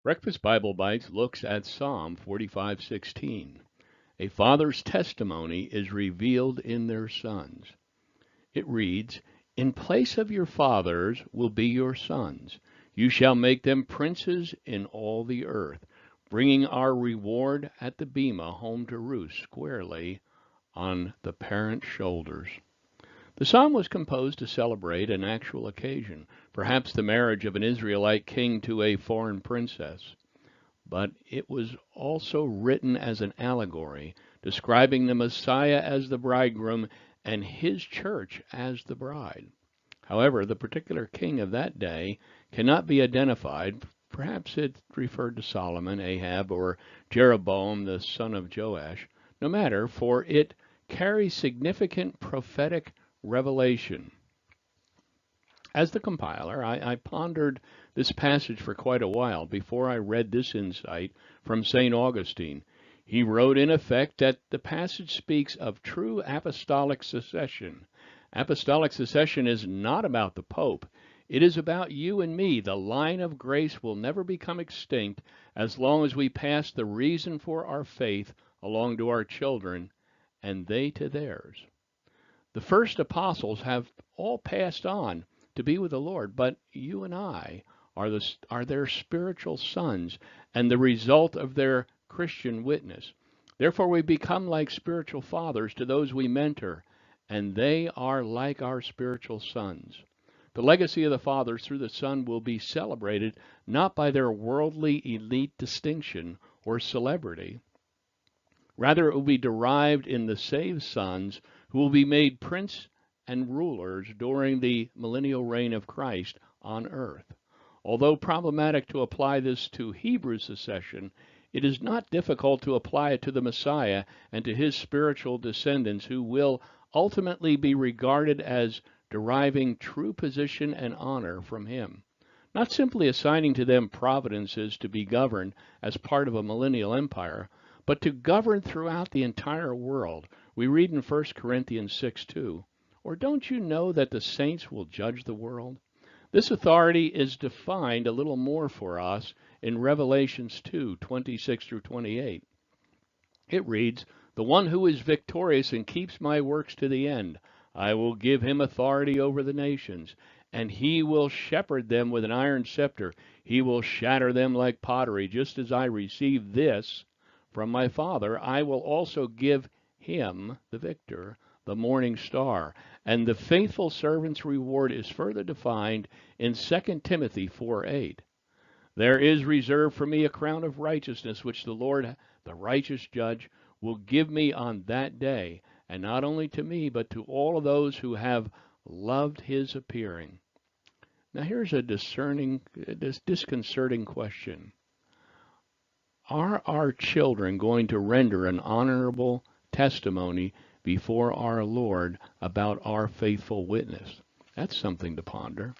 Breakfast Bible Bites looks at Psalm 45:16. A father's testimony is revealed in their sons. It reads, "In place of your fathers will be your sons. You shall make them princes in all the earth, bringing our reward at the Bema home to roost squarely on the parent's shoulders." The psalm was composed to celebrate an actual occasion, perhaps the marriage of an Israelite king to a foreign princess. But it was also written as an allegory, describing the Messiah as the bridegroom and his church as the bride. However, the particular king of that day cannot be identified. Perhaps it referred to Solomon, Ahab, or Jeroboam, the son of Joash. No matter, for it carries significant prophetic revelation. As the compiler, I pondered this passage for quite a while before I read this insight from St. Augustine. He wrote, in effect, that the passage speaks of true apostolic succession. Apostolic succession is not about the Pope. It is about you and me. The line of grace will never become extinct as long as we pass the reason for our faith along to our children, and they to theirs. The first apostles have all passed on to be with the Lord, but you and I are their spiritual sons and the result of their Christian witness. Therefore, we become like spiritual fathers to those we mentor, and they are like our spiritual sons. The legacy of the fathers through the Son will be celebrated not by their worldly elite distinction or celebrity. Rather, it will be derived in the saved sons who will be made prince and rulers during the millennial reign of Christ on earth. Although problematic to apply this to Hebrew succession, it is not difficult to apply it to the Messiah and to his spiritual descendants who will ultimately be regarded as deriving true position and honor from him. Not simply assigning to them providences to be governed as part of a millennial empire, but to govern throughout the entire world. We read in 1 Corinthians 6:2, "Or don't you know that the saints will judge the world?" This authority is defined a little more for us in Revelations 2:26 through 28. It reads, "The one who is victorious and keeps my works to the end, I will give him authority over the nations, and he will shepherd them with an iron scepter. He will shatter them like pottery, just as I received this from my Father. I will also give him, the victor, the morning star." And the faithful servant's reward is further defined in 2 Timothy 4:8. "There is reserved for me a crown of righteousness, which the Lord, the righteous judge, will give me on that day, and not only to me, but to all of those who have loved his appearing." Now here's a disconcerting question. Are our children going to render an honorable testimony before our Lord about our faithful witness? That's something to ponder.